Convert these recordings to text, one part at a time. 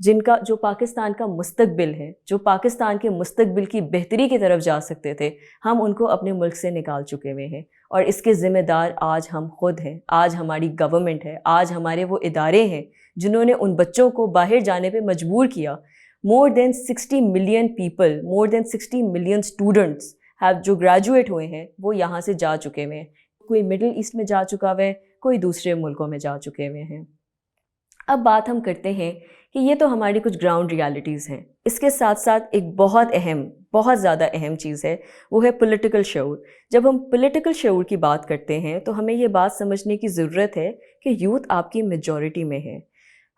جن کا جو پاکستان کا مستقبل ہے, جو پاکستان کے مستقبل کی بہتری کی طرف جا سکتے تھے, ہم ان کو اپنے ملک سے نکال چکے ہوئے ہیں. اور اس کے ذمہ دار آج ہم خود ہیں, آج ہماری گورنمنٹ ہے, آج ہمارے وہ ادارے ہیں جنہوں نے ان بچوں کو باہر جانے پہ مجبور کیا. مور دین 60 ملین پیپل, مور دین 60 ملین اسٹوڈنٹس جو گریجویٹ ہوئے ہیں وہ یہاں سے جا چکے ہوئے ہیں. کوئی مڈل ایسٹ میں جا چکا ہوا ہے, کوئی دوسرے ملکوں میں جا چکے ہوئے ہیں. اب بات ہم کرتے ہیں کہ یہ تو ہماری کچھ گراؤنڈ ریالٹیز ہیں. اس کے ساتھ ساتھ ایک بہت زیادہ اہم چیز ہے, وہ ہے پولیٹیکل شعور. جب ہم پولیٹیکل شعور کی بات کرتے ہیں تو ہمیں یہ بات سمجھنے کی ضرورت ہے کہ یوتھ آپ کی میجورٹی میں ہے.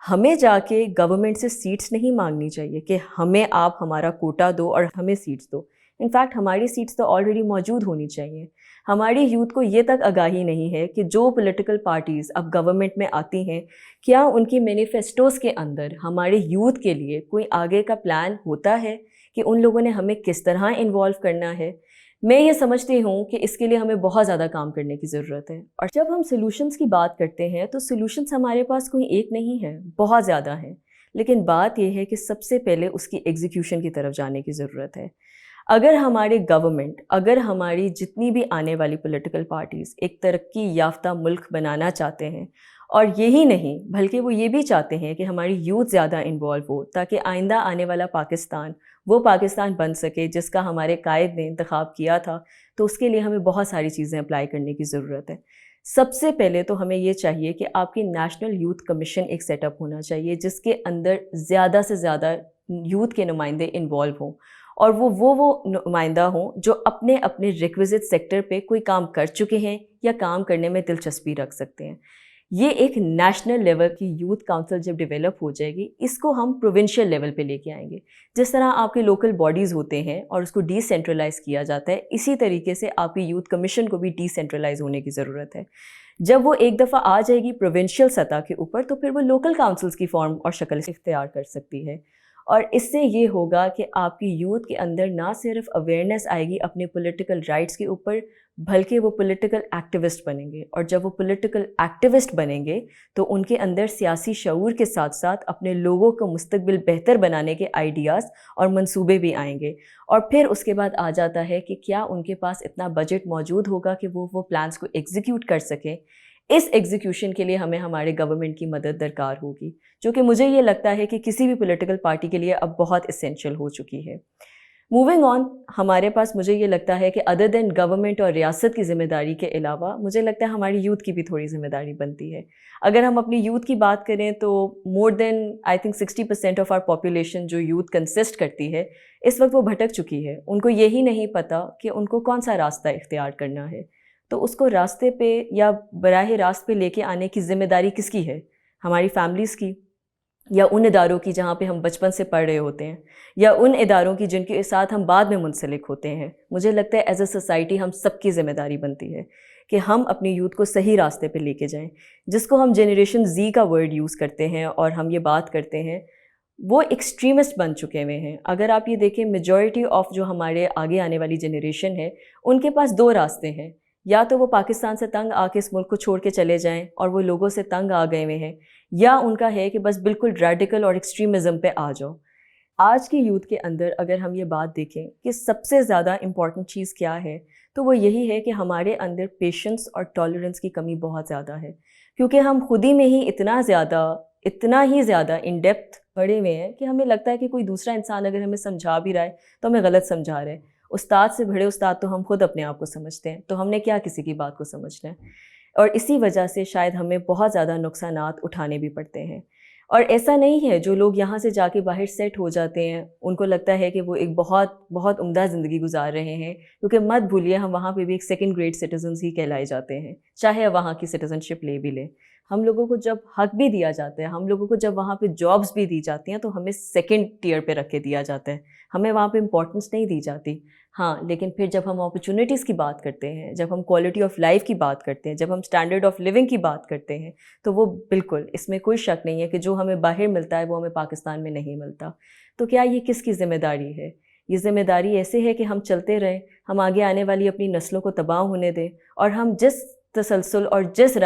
ہمیں جا کے گورنمنٹ سے سیٹس نہیں مانگنی چاہیے کہ ہمیں آپ ہمارا کوٹا دو اور ہمیں سیٹس دو. انفیکٹ ہماری سیٹس تو آلریڈی موجود ہونی چاہیے. ہماری یوتھ کو یہ تک آگاہی نہیں ہے کہ جو پولیٹیکل پارٹیز اب گورنمنٹ میں آتی ہیں, کیا ان کی مینیفیسٹوز کے اندر ہمارے یوتھ کے لیے کوئی آگے کا پلان ہوتا ہے کہ ان لوگوں نے ہمیں کس طرح انوالو کرنا ہے. میں یہ سمجھتی ہوں کہ اس کے لیے ہمیں بہت زیادہ کام کرنے کی ضرورت ہے. اور جب ہم سلوشنز کی بات کرتے ہیں تو سلوشنز ہمارے پاس کوئی ایک نہیں ہے, بہت زیادہ ہیں. لیکن بات یہ ہے کہ سب سے پہلے اس کی ایگزیکیوشن کی طرف جانے کی ضرورت ہے. اگر ہمارے گورنمنٹ, اگر ہماری جتنی بھی آنے والی پولیٹیکل پارٹیز ایک ترقی یافتہ ملک بنانا چاہتے ہیں, اور یہی نہیں بلکہ وہ یہ بھی چاہتے ہیں کہ ہماری یوتھ زیادہ انوالو ہو تاکہ آئندہ آنے والا پاکستان وہ پاکستان بن سکے جس کا ہمارے قائد نے انتخاب کیا تھا, تو اس کے لیے ہمیں بہت ساری چیزیں اپلائی کرنے کی ضرورت ہے. سب سے پہلے تو ہمیں یہ چاہیے کہ آپ کی نیشنل یوتھ کمیشن ایک سیٹ اپ ہونا چاہیے جس کے اندر زیادہ سے زیادہ یوتھ کے نمائندے انوالو ہوں, اور وہ نمائندہ ہوں جو اپنے اپنے ریکویزٹ سیکٹر پہ کوئی کام کر چکے ہیں یا کام کرنے میں دلچسپی رکھ سکتے ہیں. یہ ایک نیشنل لیول کی یوتھ کاؤنسل جب ڈیولپ ہو جائے گی, اس کو ہم پروونشل لیول پہ لے کے آئیں گے. جس طرح آپ کے لوکل باڈیز ہوتے ہیں اور اس کو ڈی سینٹرلائز کیا جاتا ہے, اسی طریقے سے آپ کی یوتھ کمیشن کو بھی ڈی سینٹرلائز ہونے کی ضرورت ہے. جب وہ ایک دفعہ آ جائے گی پروونشل سطح کے اوپر, تو پھر وہ لوکل کاؤنسلز کی فارم اور شکل اختیار کر سکتی ہے. اور اس سے یہ ہوگا کہ آپ کی یوتھ کے اندر نہ صرف اویئرنیس آئے گی اپنے پولیٹیکل رائٹس کے اوپر, بلکہ وہ پولیٹیکل ایکٹیوسٹ بنیں گے. اور جب وہ پولیٹیکل ایکٹیوسٹ بنیں گے تو ان کے اندر سیاسی شعور کے ساتھ ساتھ اپنے لوگوں کو مستقبل بہتر بنانے کے آئیڈیاز اور منصوبے بھی آئیں گے. اور پھر اس کے بعد آ جاتا ہے کہ کیا ان کے پاس اتنا بجٹ موجود ہوگا کہ وہ پلانس کو ایگزیکیوٹ کر سکیں. اس ایگزیکیوشن کے لیے ہمیں ہمارے گورنمنٹ کی مدد درکار ہوگی, جو کہ مجھے یہ لگتا ہے کہ کسی بھی پولیٹیکل پارٹی کے لیے اب بہت اسینشیل ہو چکی ہے. موونگ آن, ہمارے پاس مجھے یہ لگتا ہے کہ ادر دین گورنمنٹ اور ریاست کی ذمہ داری کے علاوہ مجھے لگتا ہے ہماری یوتھ کی بھی تھوڑی ذمہ داری بنتی ہے. اگر ہم اپنی یوتھ کی بات کریں تو more than I think 60% of our population جو یوتھ کنسسٹ کرتی ہے, اس وقت وہ بھٹک چکی ہے. ان کو یہی نہیں پتہ کہ ان کو کون سا راستہ اختیار کرنا ہے. تو اس کو راستے پہ یا براہ راست پہ لے کے آنے کی ذمہ داری کس کی ہے؟ ہماری فیملیز کی, یا ان اداروں کی جہاں پہ ہم بچپن سے پڑھ رہے ہوتے ہیں, یا ان اداروں کی جن کے ساتھ ہم بعد میں منسلک ہوتے ہیں. مجھے لگتا ہے ایز اے سوسائٹی ہم سب کی ذمہ داری بنتی ہے کہ ہم اپنی یوتھ کو صحیح راستے پہ لے کے جائیں. جس کو ہم جنریشن زی کا ورڈ یوز کرتے ہیں اور ہم یہ بات کرتے ہیں, وہ ایکسٹریمسٹ بن چکے ہوئے ہیں. اگر آپ یہ دیکھیں, میجورٹی آف جو ہمارے آگے آنے والی جنریشن ہے, ان کے پاس دو راستے ہیں. یا تو وہ پاکستان سے تنگ آ کے اس ملک کو چھوڑ کے چلے جائیں اور وہ لوگوں سے تنگ آ گئے ہوئے ہیں, یا ان کا ہے کہ بس بالکل ریڈیکل اور ایکسٹریمزم پہ آ جاؤ. آج کی یوتھ کے اندر اگر ہم یہ بات دیکھیں کہ سب سے زیادہ امپورٹنٹ چیز کیا ہے, تو وہ یہی ہے کہ ہمارے اندر پیشنس اور ٹالرنس کی کمی بہت زیادہ ہے. کیونکہ ہم خود ہی میں ہی اتنا ہی زیادہ ان ڈیپتھ پڑے ہوئے ہیں کہ ہمیں لگتا ہے کہ کوئی دوسرا انسان اگر ہمیں سمجھا بھی رہا ہے تو ہمیں غلط سمجھا رہا ہے. استاد سے بڑے استاد تو ہم خود اپنے آپ کو سمجھتے ہیں, تو ہم نے کیا کسی کی بات کو سمجھنا ہے. اور اسی وجہ سے شاید ہمیں بہت زیادہ نقصانات اٹھانے بھی پڑتے ہیں. اور ایسا نہیں ہے جو لوگ یہاں سے جا کے باہر سیٹ ہو جاتے ہیں ان کو لگتا ہے کہ وہ ایک بہت عمدہ زندگی گزار رہے ہیں, کیونکہ مت بھولیے ہم وہاں پہ بھی ایک سیکنڈ گریڈ سٹیزنز ہی کہلائے جاتے ہیں, چاہے وہاں کی سٹیزن شپ لے بھی لیں. ہم لوگوں کو جب حق بھی دیا جاتا ہے, ہم لوگوں کو جب وہاں پہ جابس بھی دی جاتی ہیں, تو ہمیں سیکنڈ ٹیئر پہ رکھ کے دیا جاتا ہے, ہمیں وہاں پہ امپورٹنس نہیں دی جاتی. ہاں, لیکن پھر جب ہم اپرچونیٹیز کی بات کرتے ہیں, جب ہم کوالٹی آف لائف کی بات کرتے ہیں, جب ہم اسٹینڈرڈ آف لیونگ کی بات کرتے ہیں, تو وہ بالکل اس میں کوئی شک نہیں ہے کہ جو ہمیں باہر ملتا ہے وہ ہمیں پاکستان میں نہیں ملتا. تو کیا یہ کس کی ذمہ داری ہے؟ یہ ذمہ داری ایسے ہے کہ ہم چلتے رہیں, ہم آگے آنے والی اپنی نسلوں کو تباہ ہونے دیں, اور ہم جس تسلسل اور جس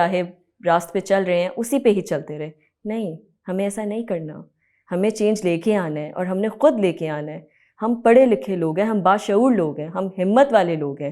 راست پہ چل رہے ہیں اسی پہ ہی چلتے رہیں. نہیں, ہمیں ایسا نہیں کرنا. ہمیں چینج لے کے آنا ہے اور ہم نے خود لے کے آنا ہے. ہم پڑھے لکھے لوگ ہیں, ہم باشعور لوگ ہیں, ہم ہمت والے لوگ ہیں.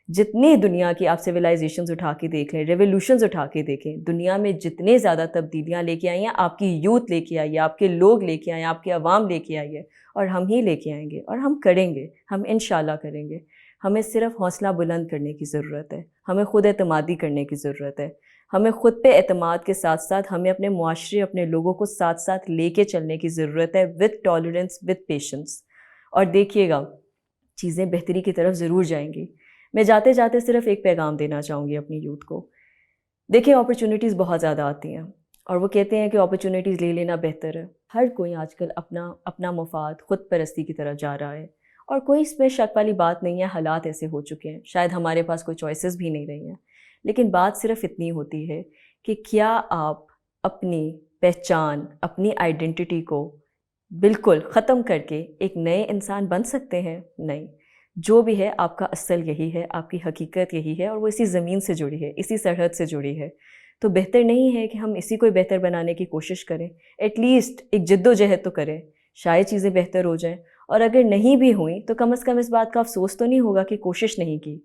جتنی دنیا کی آپ سویلائزیشنز اٹھا کے دیکھ لیں, ریولیوشنز اٹھا کے دیکھیں, دنیا میں جتنے زیادہ تبدیلیاں لے کے آئی ہیں آپ کی یوتھ لے کے آئی ہے, آپ کے لوگ لے کے آئے ہیں, آپ کی عوام لے کے آئی ہے, اور ہم ہی لے کے آئیں گے اور ہم کریں گے, ہم انشاءاللہ کریں گے. ہمیں صرف حوصلہ بلند کرنے کی ضرورت ہے, ہمیں خود اعتمادی کرنے کی ضرورت ہے, ہمیں خود پہ اعتماد کے ساتھ ساتھ ہمیں اپنے معاشرے, اپنے لوگوں کو ساتھ ساتھ لے کے چلنے کی ضرورت ہے, وتھ ٹالرنس, وتھ پیشنس. اور دیکھیے گا چیزیں بہتری کی طرف ضرور جائیں گی. میں جاتے جاتے صرف ایک پیغام دینا چاہوں گی اپنی یوتھ کو. دیکھیں اپرچونیٹیز بہت زیادہ آتی ہیں اور وہ کہتے ہیں کہ اپرچونیٹیز لے لینا بہتر ہے. ہر کوئی آج کل اپنا مفاد, خود پرستی کی طرف جا رہا ہے, اور کوئی اس میں شک والی بات نہیں ہے. حالات ایسے ہو چکے ہیں, شاید ہمارے پاس کوئی چوائسیز بھی نہیں رہی ہیں, لیکن بات صرف اتنی ہوتی ہے کہ کیا آپ اپنی پہچان, اپنی آئیڈینٹی کو بالکل ختم کر کے ایک نئے انسان بن سکتے ہیں؟ نہیں. جو بھی ہے آپ کا اصل یہی ہے, آپ کی حقیقت یہی ہے, اور وہ اسی زمین سے جڑی ہے, اسی سرحد سے جڑی ہے. تو بہتر نہیں ہے کہ ہم اسی کو بہتر بنانے کی کوشش کریں؟ ایٹ لیسٹ ایک جد و جہد تو کریں, شاید چیزیں بہتر ہو جائیں. اور اگر نہیں بھی ہوئیں تو کم از کم اس بات کا افسوس تو نہیں ہوگا کہ کوشش نہیں کی.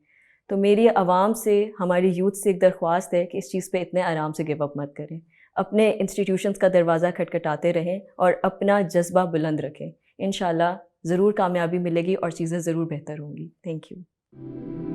تو میری عوام سے, ہماری یوتھ سے ایک درخواست ہے کہ اس چیز پہ اتنے آرام سے گیو اپ مت کریں. اپنے انسٹیٹیوشنز کا دروازہ کھٹکھٹاتے رہیں اور اپنا جذبہ بلند رکھیں. انشاءاللہ ضرور کامیابی ملے گی اور چیزیں ضرور بہتر ہوں گی. Thank you.